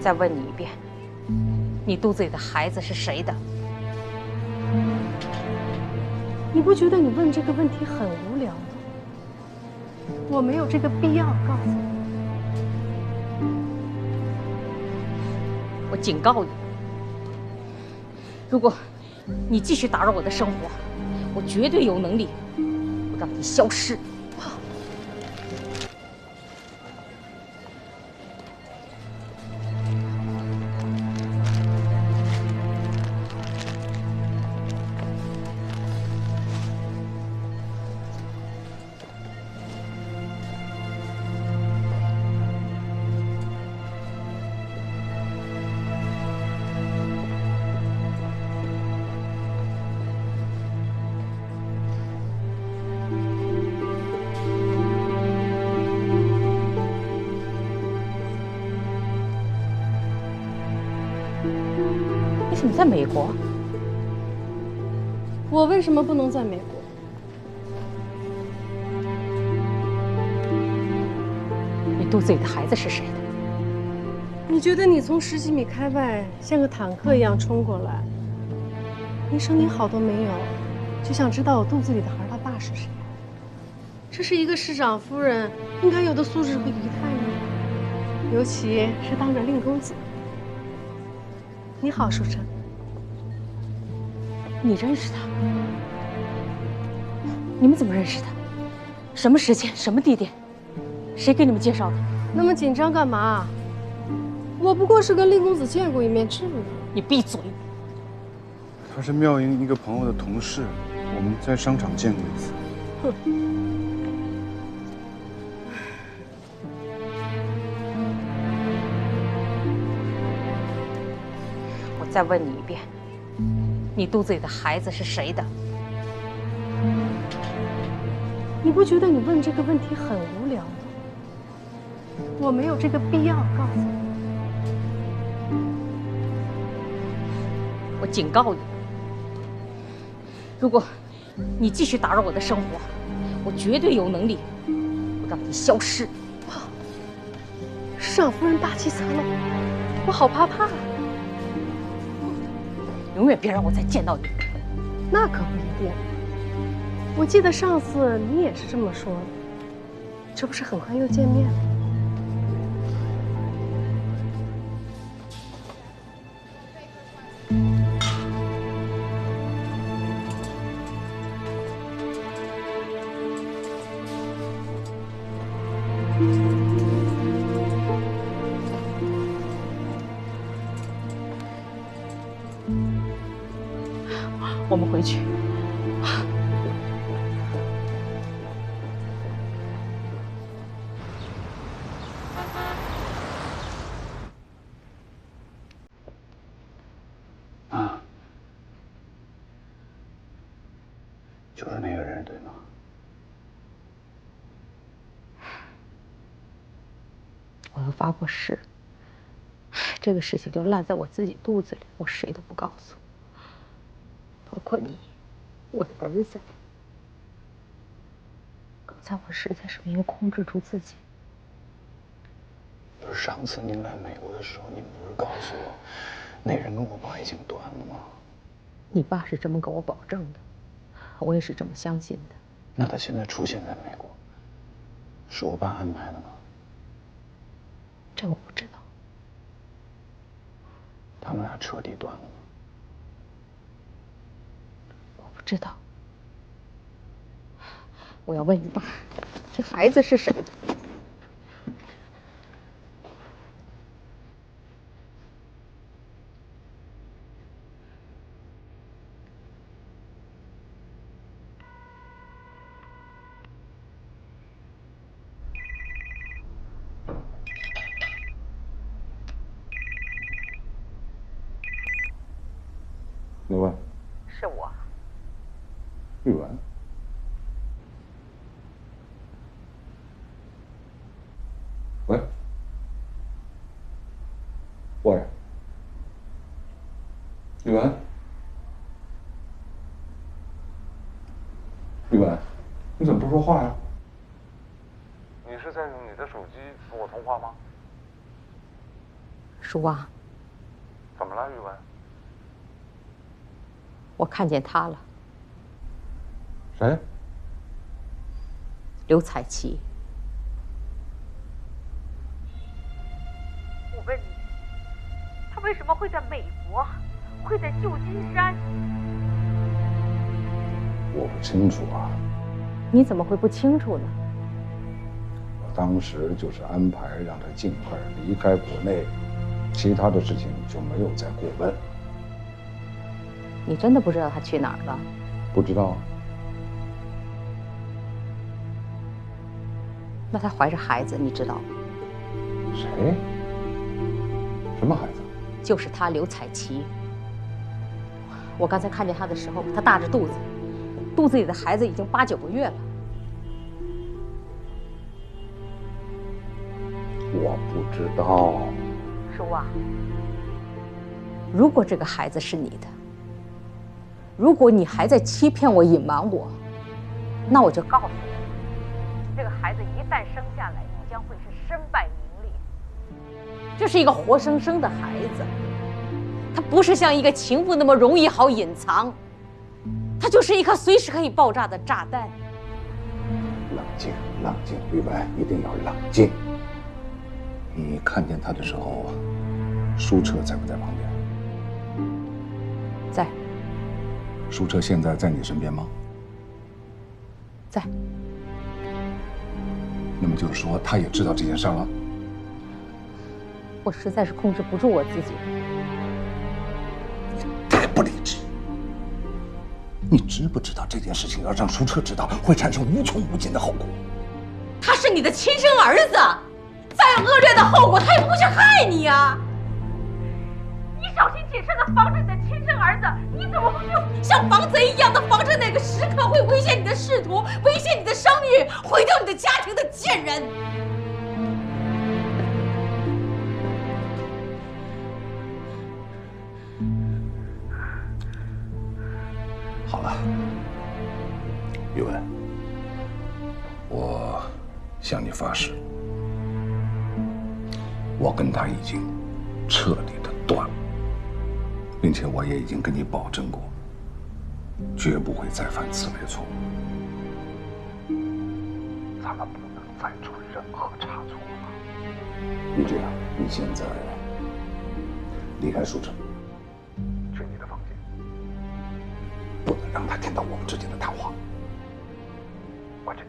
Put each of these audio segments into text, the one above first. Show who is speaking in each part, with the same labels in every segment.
Speaker 1: 再问你一遍，你肚子里的孩子是谁的？
Speaker 2: 你不觉得你问这个问题很无聊吗？我没有这个必要告诉你。
Speaker 1: 我警告你，如果你继续打扰我的生活，我绝对有能力让你消失。你怎么在美国？
Speaker 2: 我为什么不能在美国？
Speaker 1: 你肚子里的孩子是谁的？
Speaker 2: 你觉得你从10几米开外像个坦克一样冲过来，连声音好都没有，就想知道我肚子里的孩他爸是谁？这是一个市长夫人应该有的素质和仪态吗？尤其是当着令公子。你好，淑珍。
Speaker 1: 你认识他？你们怎么认识的？什么时间、什么地点？谁给你们介绍的？
Speaker 2: 那么紧张干嘛？我不过是跟令公子见过一面，至于吗？
Speaker 1: 你闭嘴！
Speaker 3: 他是妙英一个朋友的同事，我们在商场见过一次。
Speaker 2: 哼。
Speaker 1: 我再问你一遍，你肚子里的孩子是谁的？
Speaker 2: 你不觉得你问这个问题很无聊吗？我没有这个必要告诉你。
Speaker 1: 我警告你，如果你继续打扰我的生活，我绝对有能力让你消失。
Speaker 2: 市长夫人霸气侧漏，我好怕怕啊！
Speaker 1: 永远别让我再见到你。
Speaker 2: 那可不一定。我记得上次你也是这么说的，这不是很快又见面了？
Speaker 1: 我们回去。
Speaker 3: 啊，就是那个人，对吗？
Speaker 1: 我又发过誓，这个事情就烂在我自己肚子里，我谁都不告诉，包括你，我的儿子。刚才我实在是没有控制住自己。
Speaker 3: 不是上次您来美国的时候，您不是告诉我，那人跟我爸已经断了吗？
Speaker 1: 你爸是这么给我保证的，我也是这么相信的。
Speaker 3: 那他现在出现在美国，是我爸安排的吗？
Speaker 1: 这我不知道。
Speaker 3: 他们俩彻底断了吗？
Speaker 1: 我不知道。我要问你爸，这孩子是谁的？
Speaker 3: 刘文，
Speaker 1: 是我。
Speaker 3: 玉文。喂，喂，玉文，玉文，你怎么不说话呀？
Speaker 4: 你是在用你的手机和我通话吗？
Speaker 1: 叔啊，
Speaker 4: 怎么了，宇文？
Speaker 1: 我看见他了，
Speaker 4: 谁？
Speaker 1: 刘彩琪。
Speaker 5: 我问你，他为什么会在美国，会在旧金山？
Speaker 4: 我不清楚啊。
Speaker 1: 你怎么会不清楚呢？
Speaker 4: 我当时就是安排让他尽快离开国内，其他的事情就没有再过问。
Speaker 1: 你真的不知道他去哪儿了？
Speaker 4: 不知道。
Speaker 1: 那他怀着孩子，你知道吗？
Speaker 4: 谁？什么孩子？
Speaker 1: 就是他刘彩琪。我刚才看见他的时候，他大着肚子，肚子里的孩子已经8、9个月了。
Speaker 4: 我不知道。
Speaker 1: 叔啊，如果这个孩子是你的，如果你还在欺骗我、隐瞒我，那我就告诉你，这个孩子一旦生下来，你将会是身败名裂。这是一个活生生的孩子，他不是像一个情妇那么容易好隐藏，他就是一颗随时可以爆炸的炸弹。
Speaker 4: 冷静，冷静，宇文，一定要冷静。你看见他的时候，舒澈在不在旁边？
Speaker 1: 在。
Speaker 4: 舒澈现在在你身边吗？
Speaker 1: 在。
Speaker 4: 那么就是说，他也知道这件事了？
Speaker 1: 我实在是控制不住我自己。
Speaker 4: 太不理智！你知不知道这件事情要让舒澈知道，会产生无穷无尽的后果？
Speaker 1: 他是你的亲生儿子，再恶劣的后果，他也不会去害你呀。
Speaker 5: 你小心谨慎地防着你的亲生儿子，你怎么会就
Speaker 1: 像防贼一样的防着哪个时刻会危险你的仕途，危险你的声誉，毁掉你的家庭的贱人？
Speaker 4: 好了，宇文，我向你发誓，我跟他已经彻底的断了，并且我也已经跟你保证过，绝不会再犯此类错误。咱们不能再出任何差错了。你这样，你现在离开舒澈，去你的房间，不能让他听到我们之间的谈话。快去。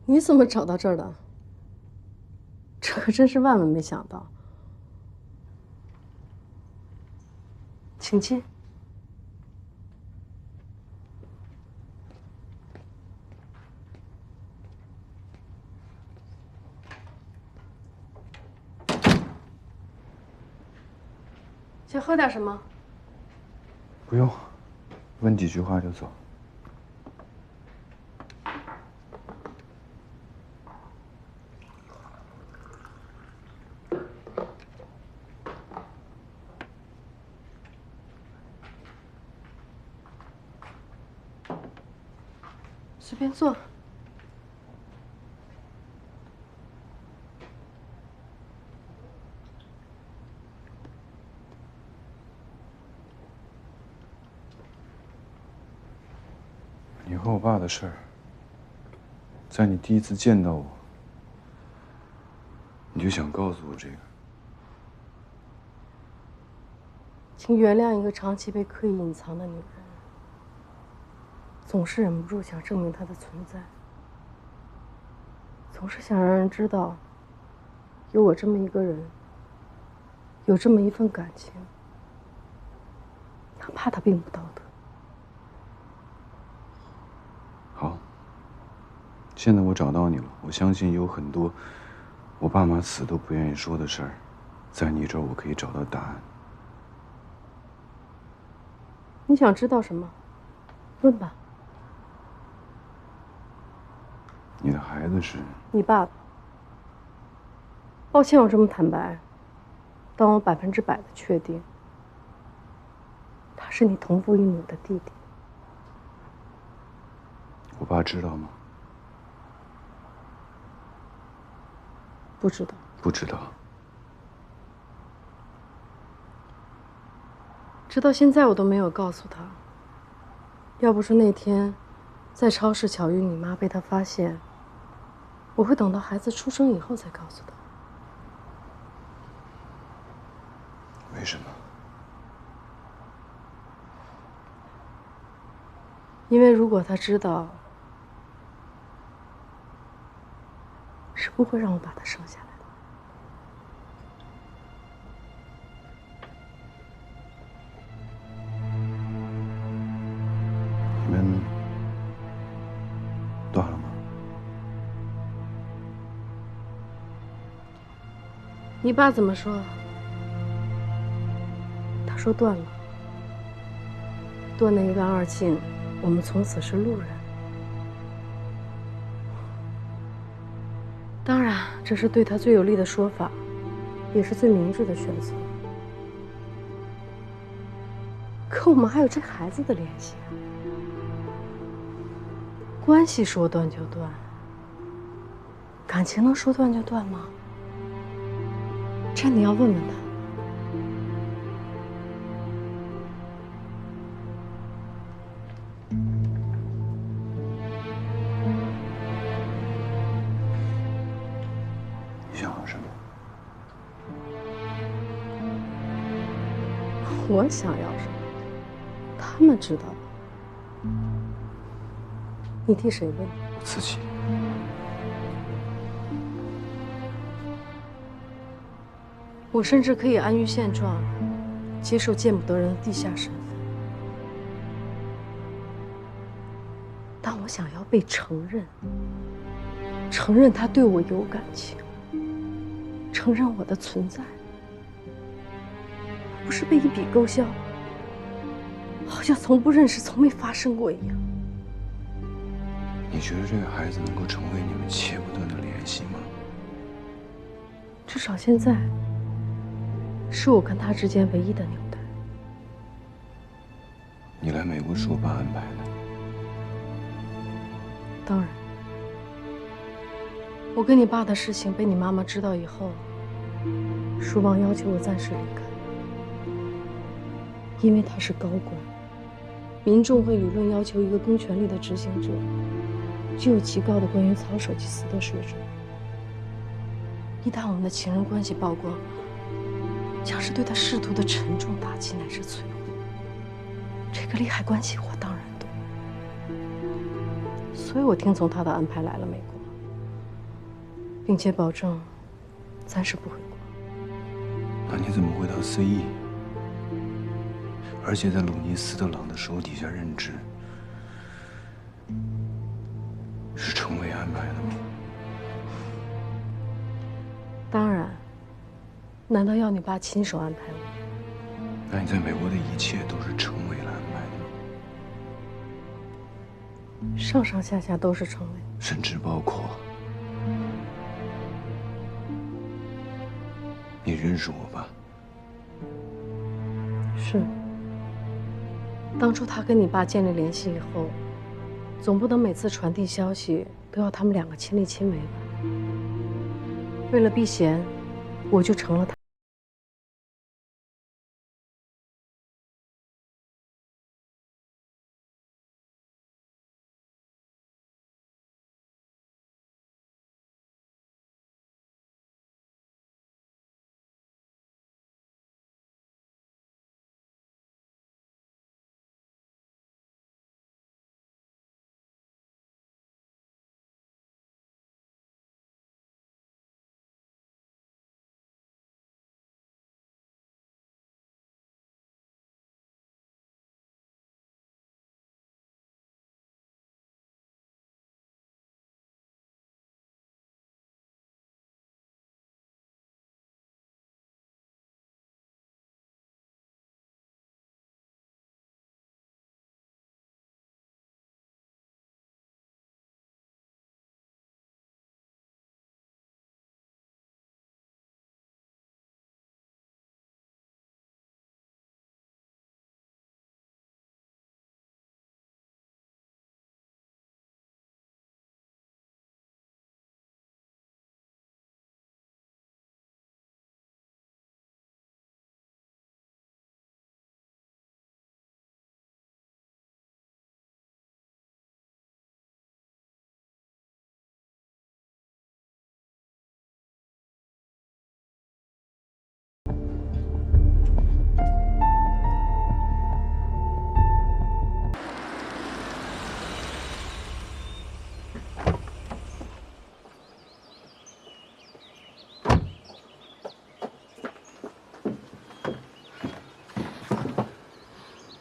Speaker 2: 你怎么找到这儿的？这可真是万万没想到。请进。先喝点什么？
Speaker 3: 不用，问几句话就走。
Speaker 2: 随便坐。
Speaker 3: 你和我爸的事儿，在你第一次见到我，你就想告诉我这个。
Speaker 2: 请原谅一个长期被刻意隐藏的女人，总是忍不住想证明她的存在，总是想让人知道，有我这么一个人，有这么一份感情，哪怕它并不道德。
Speaker 3: 好，现在我找到你了，我相信有很多我爸妈死都不愿意说的事儿，在你这儿我可以找到答案。
Speaker 2: 你想知道什么？问吧。
Speaker 3: 你的孩子是？
Speaker 2: 你爸爸。抱歉，我这么坦白，但我100%的确定，他是你同父异母的弟弟。
Speaker 3: 我爸知道吗？
Speaker 2: 不知道。
Speaker 3: 不知道。
Speaker 2: 直到现在我都没有告诉他。要不是那天在超市巧遇你妈被他发现，我会等到孩子出生以后才告诉他。
Speaker 3: 为什么？
Speaker 2: 因为如果他知道，是不会让我把他生下来的。
Speaker 3: 你们断了吗？
Speaker 2: 你爸怎么说？他说断了。断了一干二净，我们从此是路人。当然，这是对他最有利的说法，也是最明智的选择。可我们还有这孩子的联系啊，关系说断就断，感情能说断就断吗？这你要问问他。
Speaker 3: 你想要什么？
Speaker 2: 我想要什么，他们知道吧？你替谁问？
Speaker 3: 我自己。
Speaker 2: 我甚至可以安于现状，接受见不得人的地下身份，但我想要被承认，承认他对我有感情，承认我的存在，而不是被一笔勾销，好像从不认识、从没发生过一样。
Speaker 3: 你觉得这个孩子能够成为你们切不断的联系吗？
Speaker 2: 至少现在，是我跟他之间唯一的纽带。
Speaker 3: 你来美国是我爸安排的。
Speaker 2: 当然，我跟你爸的事情被你妈妈知道以后，书王要求我暂时离开，因为他是高官，民众会舆论要求一个公权力的执行者具有极高的关于操守及私德水准。一旦我们的情人关系曝光了，将是对他仕途的沉重打击乃至摧毁。这个利害关系我当然懂，所以我听从他的安排来了美国，并且保证暂时不回国。
Speaker 3: 那你怎么会到 CE？ 而且在鲁尼斯特朗的手底下任职，是程伟安排的吗？
Speaker 2: 当然，难道要你爸亲手安排我？
Speaker 3: 那你在美国的一切都是程伟来安排的吗？
Speaker 2: 上上下下都是程伟，
Speaker 3: 甚至包括你认识我吧？
Speaker 2: 是。当初他跟你爸建立联系以后，总不能每次传递消息都要他们两个亲力亲为吧？为了避嫌，我就成了他。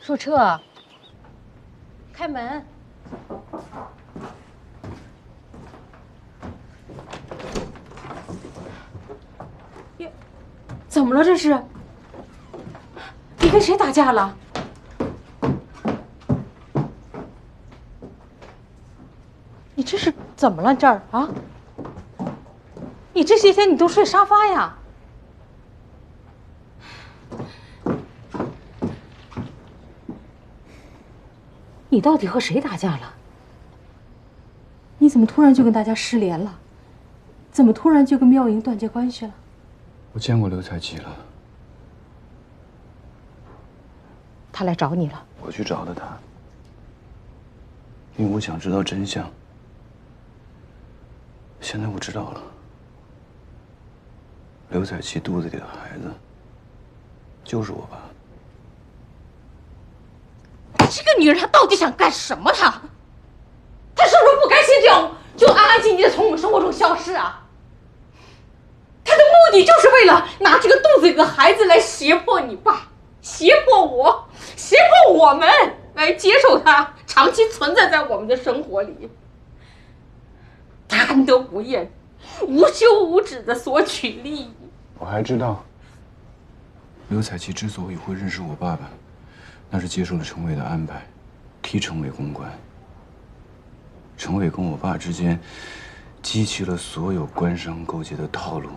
Speaker 1: 舒澈，开门。哟，怎么了这是？你跟谁打架了？你这是怎么了？这儿啊？你这些天你都睡沙发呀？你到底和谁打架了？你怎么突然就跟大家失联了？怎么突然就跟妙莹断绝关系了？
Speaker 3: 我见过刘彩琪了，
Speaker 1: 他来找你了。
Speaker 3: 我去找的他，因为我想知道真相。现在我知道了，刘彩琪肚子里的孩子就是我爸。
Speaker 1: 这个女人她到底想干什么？她是不是不甘心就安安静静的从我们生活中消失啊？她的目的就是为了拿这个肚子里的孩子来胁迫你爸，胁迫我，胁迫我们来接受她，长期存在在我们的生活里。贪得无厌，无休无止的索取利益。
Speaker 3: 我还知道，刘彩琪之所以会认识我爸爸，那是接受了程伟的安排，替程伟公关。程伟跟我爸之间激起了所有官商勾结的套路，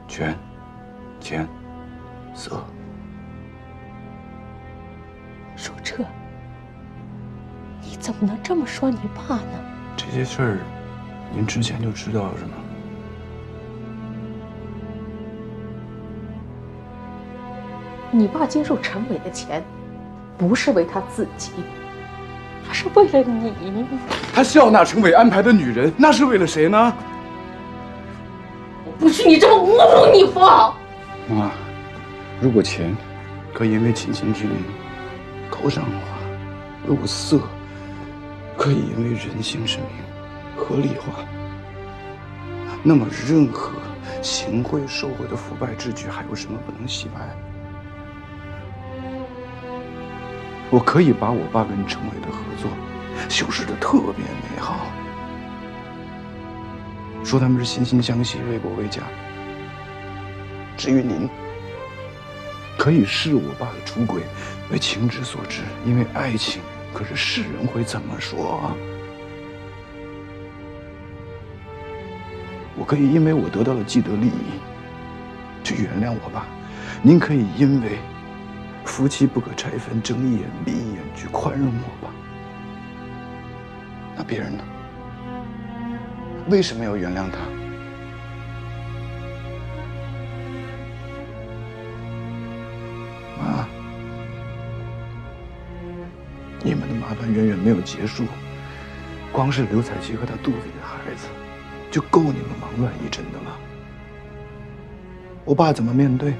Speaker 3: 权、钱、色。
Speaker 1: 舒澈，你怎么能这么说你爸呢？
Speaker 3: 这些事儿，您之前就知道了是吗？
Speaker 1: 你爸接受陈伟的钱，不是为他自己，他是为了你。
Speaker 3: 他笑纳程伟安排的女人，那是为了谁呢？
Speaker 1: 我不许你这么侮辱你父！
Speaker 3: 妈，如果钱可以因为亲情之名口上化，如果色可以因为人性之名合理化，那么任何行贿受贿的腐败之举，还有什么不能洗白？我可以把我爸跟程伟的合作修饰得特别美好，说他们是惺惺相惜、为国为家。至于您，可以视我爸的出轨为情之所至，因为爱情。可是世人会怎么说啊？我可以因为我得到了既得利益，去原谅我爸。您可以因为夫妻不可拆分，睁一眼闭一眼去宽容我爸。那别人呢？为什么要原谅他？妈，你们的麻烦远远没有结束，光是刘彩琪和她肚子里的孩子，就够你们忙乱一阵的了。我爸怎么面对，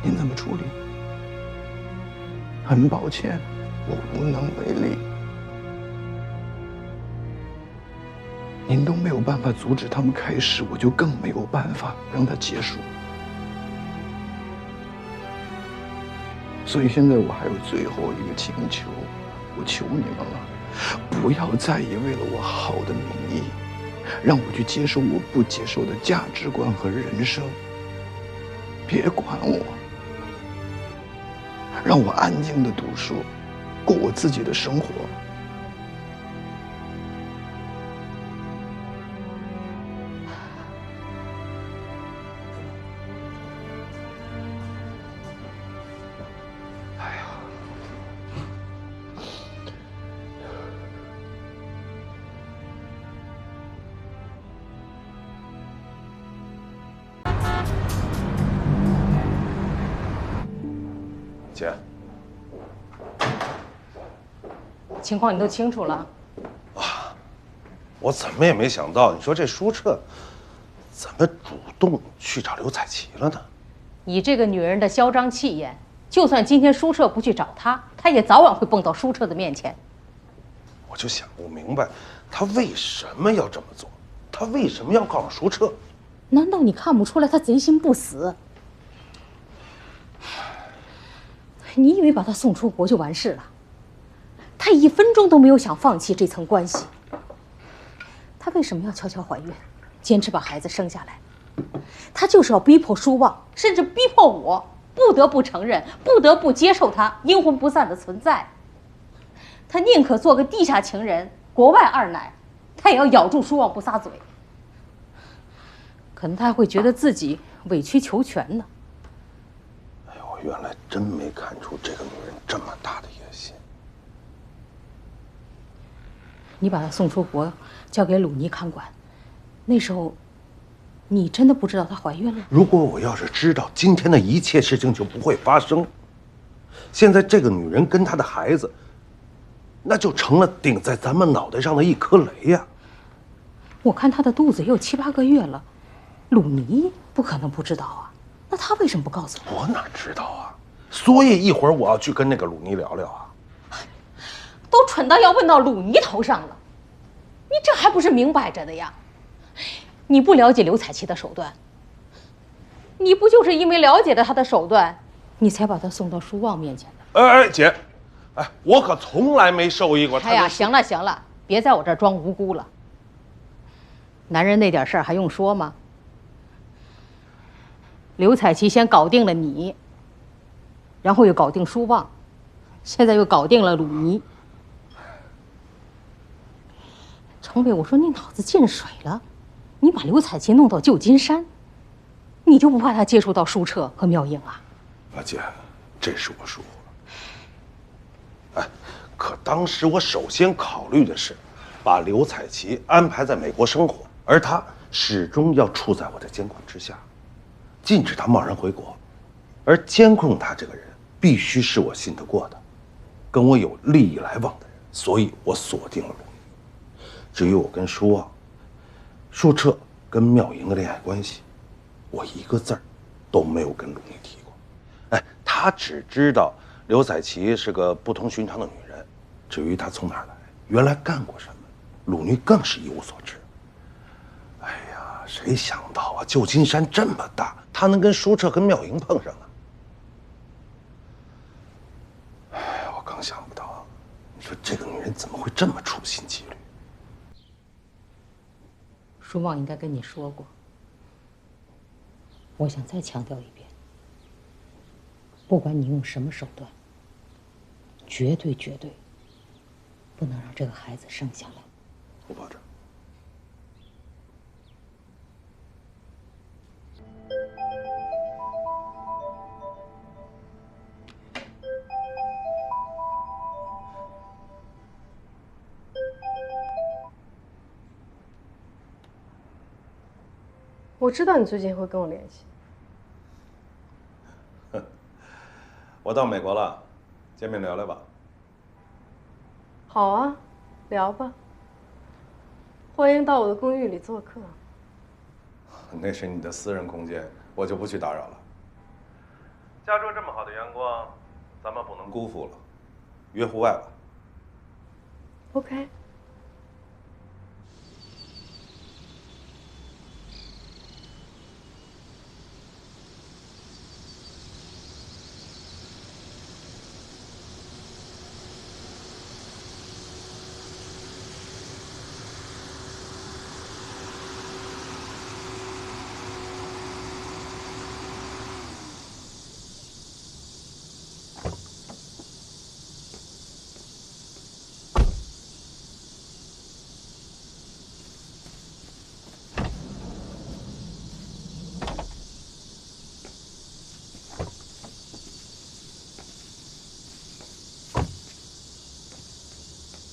Speaker 3: 您怎么处理？很抱歉，我无能为力。您都没有办法阻止他们开始，我就更没有办法让它结束。所以现在我还有最后一个请求，我求你们了，不要再以为了我好的名义，让我去接受我不接受的价值观和人生。别管我，让我安静的读书，过我自己的生活。
Speaker 4: 姐，
Speaker 1: 情况你都清楚了。
Speaker 6: 我怎么也没想到，你说这舒澈怎么主动去找刘彩琪了呢？
Speaker 1: 以这个女人的嚣张气焰，就算今天舒澈不去找她，她也早晚会蹦到舒澈的面前。
Speaker 6: 我就想不明白，她为什么要这么做？她为什么要告诉舒澈？
Speaker 1: 难道你看不出来她贼心不死？你以为把他送出国就完事了？他1分钟都没有想放弃这层关系。他为什么要悄悄怀孕，坚持把孩子生下来？他就是要逼迫舒旺，甚至逼迫我，不得不承认，不得不接受他阴魂不散的存在。他宁可做个地下情人、国外二奶，他也要咬住舒旺不撒嘴。可能他还会觉得自己委曲求全呢。
Speaker 6: 哎呦，我原来真没看出这个女人这么大的野心。
Speaker 1: 你把她送出国，交给鲁尼看管，那时候，你真的不知道她怀孕了？
Speaker 6: 如果我要是知道，今天的一切事情就不会发生。现在这个女人跟她的孩子，那就成了顶在咱们脑袋上的一颗雷呀。
Speaker 1: 我看她的肚子也有7、8个月了，鲁尼不可能不知道啊。那他为什么不告诉我？
Speaker 6: 我哪知道啊？所以一会儿我要去跟那个鲁尼聊聊啊。
Speaker 1: 都蠢到要问到鲁尼头上了，你这还不是明摆着的呀？你不了解刘彩琪的手段，你不就是因为了解了她的手段，你才把她送到舒旺面前的？
Speaker 6: 哎，姐，哎，我可从来没受益过他。
Speaker 1: 哎呀，行了行了，别在我这儿装无辜了。男人那点事儿还用说吗？刘彩琪先搞定了你，然后又搞定舒旺，现在又搞定了鲁尼。程伟，我说你脑子进水了，你把刘彩琪弄到旧金山，你就不怕她接触到舒澈和妙英啊？
Speaker 6: 阿姐，这是我疏忽了。哎，可当时我首先考虑的是，把刘彩琪安排在美国生活，而她始终要处在我的监控之下，禁止她贸然回国。而监控她这个人，必须是我信得过的，跟我有利益来往的人，所以我锁定了鲁尼。至于我跟舒旺、舒澈跟妙莹的恋爱关系，我一个字儿都没有跟鲁尼提过。哎，他只知道刘彩琪是个不同寻常的女人，至于她从哪儿来，原来干过什么，鲁尼更是一无所知。哎呀，谁想到啊，旧金山这么大，他能跟舒澈跟妙莹碰上啊？哎，我更想不到，你说这个女人怎么会这么处心积虑？
Speaker 1: 舒旺应该跟你说过，我想再强调一遍，不管你用什么手段，绝对不能让这个孩子生下来。
Speaker 6: 我保证。
Speaker 2: 我知道你最近会跟我联系。
Speaker 6: 我到美国了，见面聊聊吧。
Speaker 2: 好啊，聊吧。欢迎到我的公寓里做客。
Speaker 6: 那是你的私人空间，我就不去打扰了。加州这么好的阳光，咱们不能辜负了，约户外吧。
Speaker 2: OK。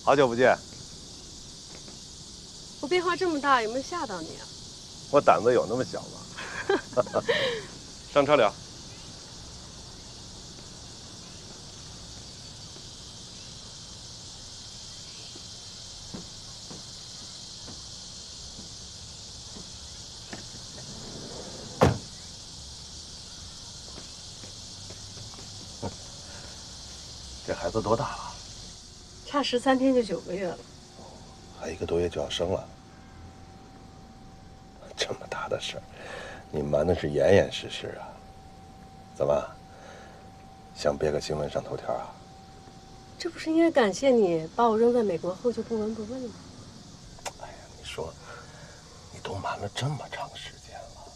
Speaker 6: 好久不见。
Speaker 2: 我变化这么大，有没有吓到你啊？
Speaker 6: 我胆子有那么小吗？上车聊。这孩子多大了？
Speaker 2: 差13天就9个月了。
Speaker 6: 还1个多月就要生了。这么大的事儿，你瞒的是严严实实啊？怎么，想编个新闻上头条啊？
Speaker 2: 这不是应该感谢你把我扔在美国后就不闻不问吗？
Speaker 6: 哎呀，你说，你都瞒了这么长时间了，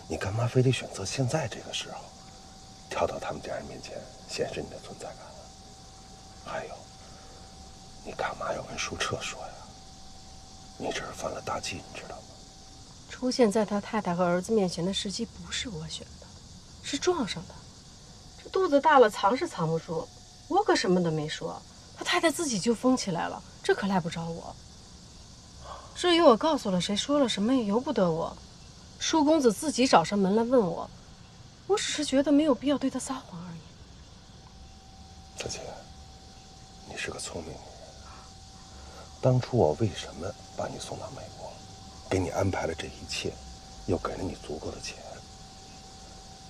Speaker 6: 你干嘛非得选择现在这个时候，跳到他们家人面前显示你的存在感啊？还有，你干嘛要跟舒澈说呀？你这是犯了大忌，你知道吗？
Speaker 2: 出现在他太太和儿子面前的时机不是我选的，是撞上的。这肚子大了，藏是藏不住。我可什么都没说，他太太自己就疯起来了，这可赖不着我。至于我告诉了谁，说了什么，也由不得我。舒公子自己找上门来问我，我只是觉得没有必要对他撒谎而已。
Speaker 6: 子晴，你是个聪明女人。当初我为什么把你送到美国，给你安排了这一切，又给了你足够的钱，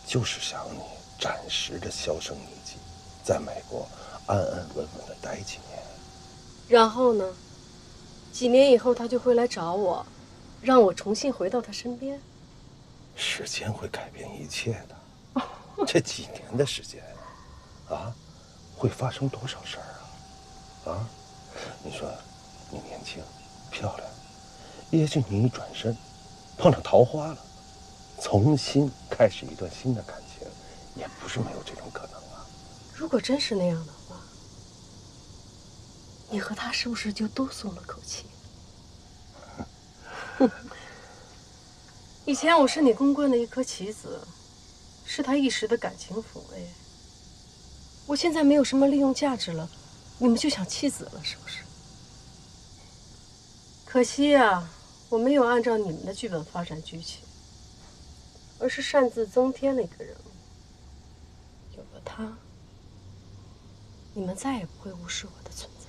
Speaker 6: 就是想你暂时的销声匿迹，在美国安安稳稳的待几年。
Speaker 2: 然后呢？几年以后他就会来找我，让我重新回到他身边。
Speaker 6: 时间会改变一切的。这几年的时间，啊，会发生多少事儿啊？啊，你说，你年轻，漂亮，也许你一转身，碰上桃花了，重新开始一段新的感情，也不是没有这种可能啊。
Speaker 2: 如果真是那样的话，你和他是不是就都松了口气？以前我是你公关的一颗棋子，是他一时的感情抚慰。我现在没有什么利用价值了，你们就想弃子了，是不是？可惜呀，我没有按照你们的剧本发展剧情，而是擅自增添了一个人物。有了他，你们再也不会无视我的存在。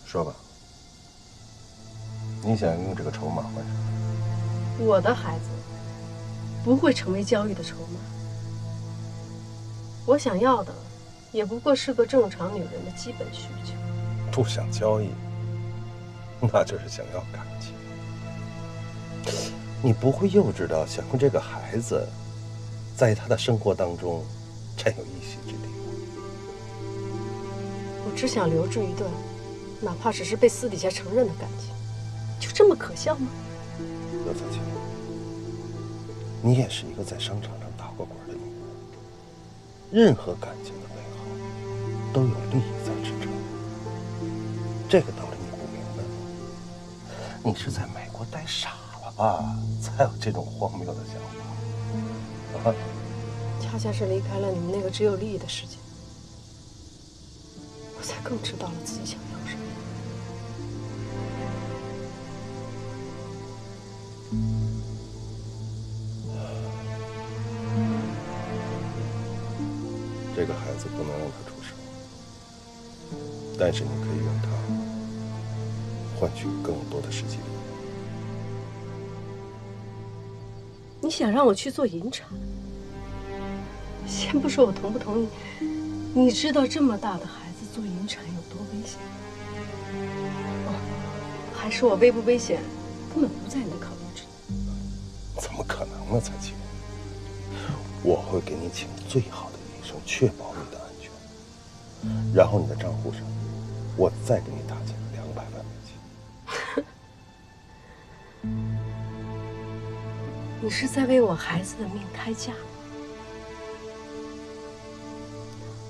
Speaker 6: 说吧，你想用这个筹码换什么？
Speaker 2: 我的孩子不会成为交易的筹码。我想要的，也不过是个正常女人的基本需求。
Speaker 6: 不想交易，那就是想要感情。你不会幼稚到想用这个孩子，在他的生活当中占有一席之地吧？
Speaker 2: 我只想留住一段，哪怕只是被私底下承认的感情，就这么可笑吗？
Speaker 6: 刘子晴，你也是一个在商场上打过滚的女人，任何感情的背后都有利益在支撑。这个道理你不明白吗？你是在美国待傻了吧，才有这种荒谬的想法啊！
Speaker 2: 恰恰是离开了你们那个只有利益的世界，我才更知道了自己想要什么。
Speaker 6: 这个孩子不能让他出生，但是你可以用他换取更多的实际利益。
Speaker 2: 你想让我去做引产？先不说我同不同意，你知道这么大的孩子做引产有多危险？哦，还是我危不危险，根本不在你的考虑之内。
Speaker 6: 怎么可能呢，彩琴？我会给你请最好的医生，确保你的安全。然后你的账户上，我再给你打进200万美金。
Speaker 2: 你是在为我孩子的命开价吗？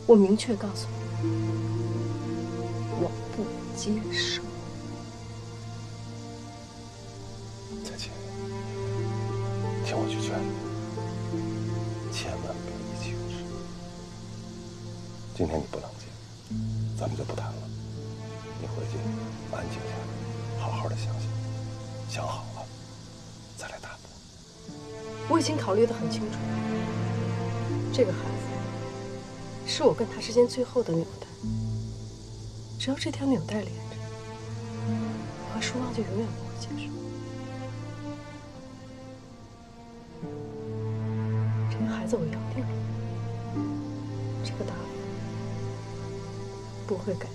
Speaker 2: 我明确告诉你，我不接受。
Speaker 6: 彩琴，听我句劝你，千万别意气用事。今天你不冷静，咱们就不谈了。你回去安静下来，好好的想想，想好了再来答复。
Speaker 2: 我已经考虑得很清楚，这个孩子是我跟他之间最后的纽带。只要这条纽带连着，我和舒旺就永远不会结束。这个孩子我要定了，这个答案不会改变。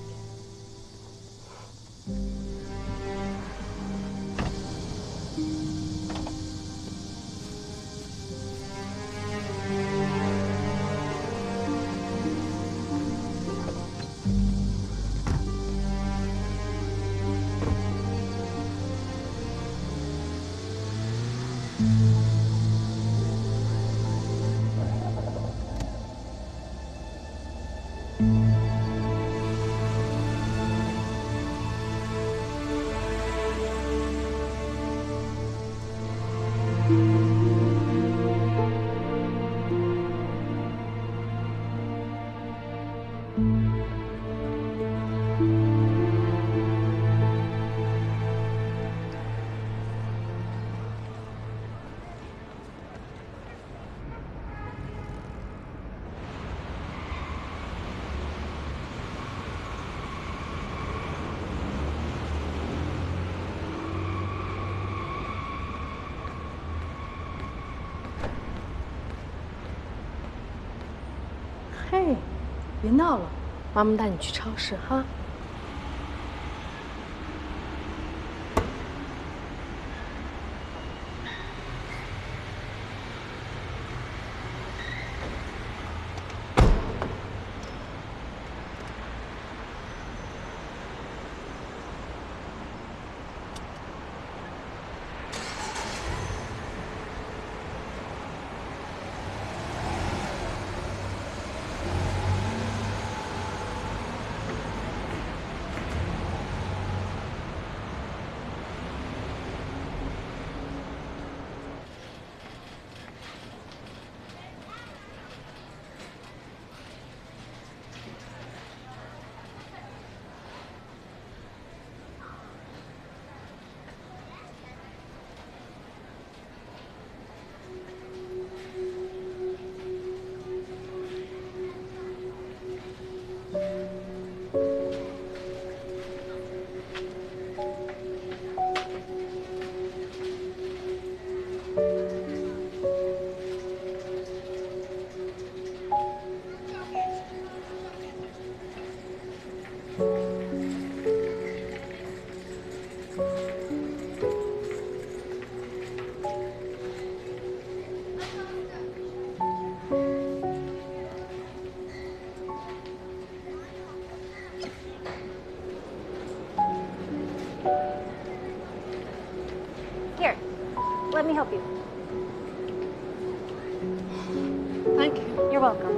Speaker 2: 嘿，别闹了，妈妈带你去超市哈。
Speaker 7: Here, let me help you.
Speaker 2: Thank you.
Speaker 7: You're welcome.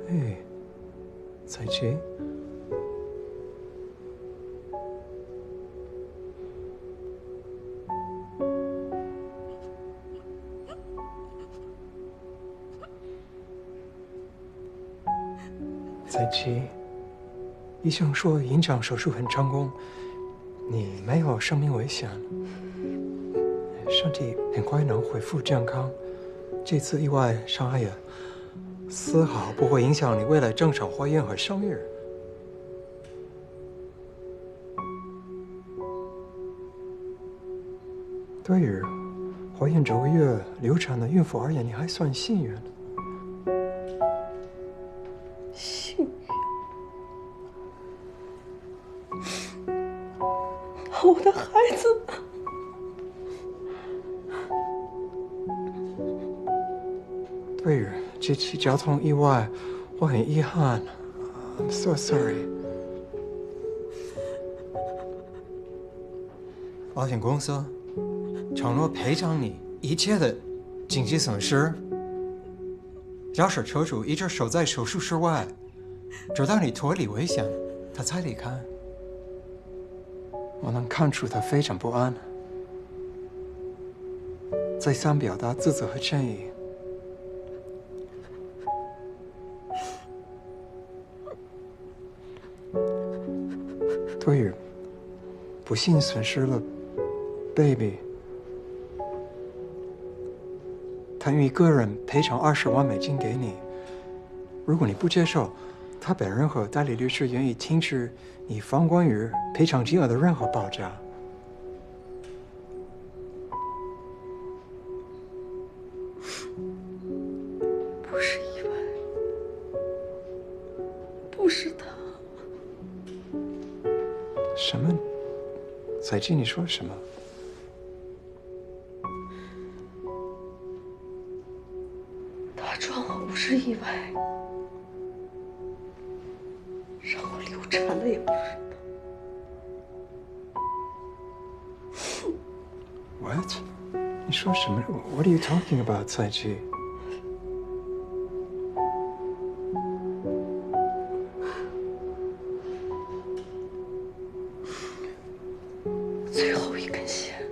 Speaker 8: 哎，彩琪，彩琪，医生说引肠手术很成功，你没有生命危险，身体很快能恢复健康。这次意外伤害也丝毫不会影响你未来正常怀孕和生育。对于怀孕9个月流产的孕妇而言，你还算幸运。
Speaker 2: 幸运。我的孩子。
Speaker 8: 对于这起交通意外，我很遗憾。I'm so sorry。保险公司承诺赔偿你一切的经济损失，要是车主一直守在手术室外，直到你脱离危险，他才离开。我能看出他非常不安，再三表达自责和歉意。对于不幸损失了 baby， 他愿意个人赔偿20万美金给你。如果你不接受，他本人和代理律师愿意听取你方关于赔偿金额的任何报价。
Speaker 2: 不是意外，不是他。
Speaker 8: 什么？彩琪，你说什么？
Speaker 2: 他撞我不是意外，让我流产了也不是他。
Speaker 8: What？ 你说什么 ？What are you talking about， 彩琪？
Speaker 2: 最后一根线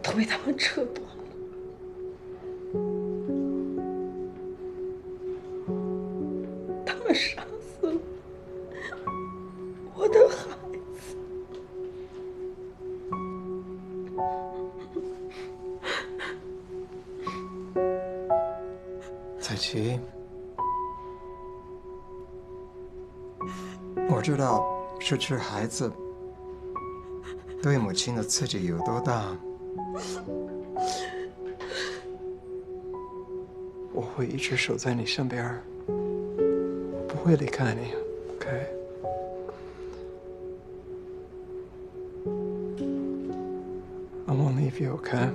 Speaker 2: 都被他们扯断了。他们杀死了我的孩子。
Speaker 8: 彩琪，我知道失去孩子对母亲的刺激有多大，我会一直守在你身边，不会离开你 ，OK？ I won't leave you, okay?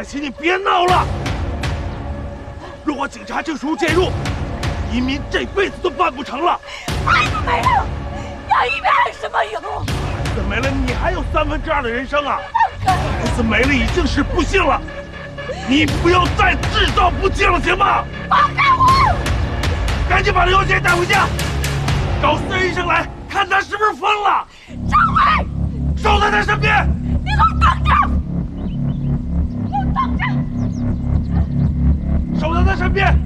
Speaker 6: 琪，你别闹了！如果警察这时候介入，移民这辈子都办不成了。
Speaker 5: 孩子没了，要移民还有什么用？
Speaker 6: 孩子没了，你还有2/3的人生啊！孩子没了已经是不幸了，你不要再制造不幸了，行吗？
Speaker 5: 放开我！
Speaker 6: 赶紧把刘小姐带回家，找私人医生来看她是不是疯了。
Speaker 5: 张伟，
Speaker 6: 守在她身边。
Speaker 5: 你给我等着！给我等着！
Speaker 6: 守在她身边。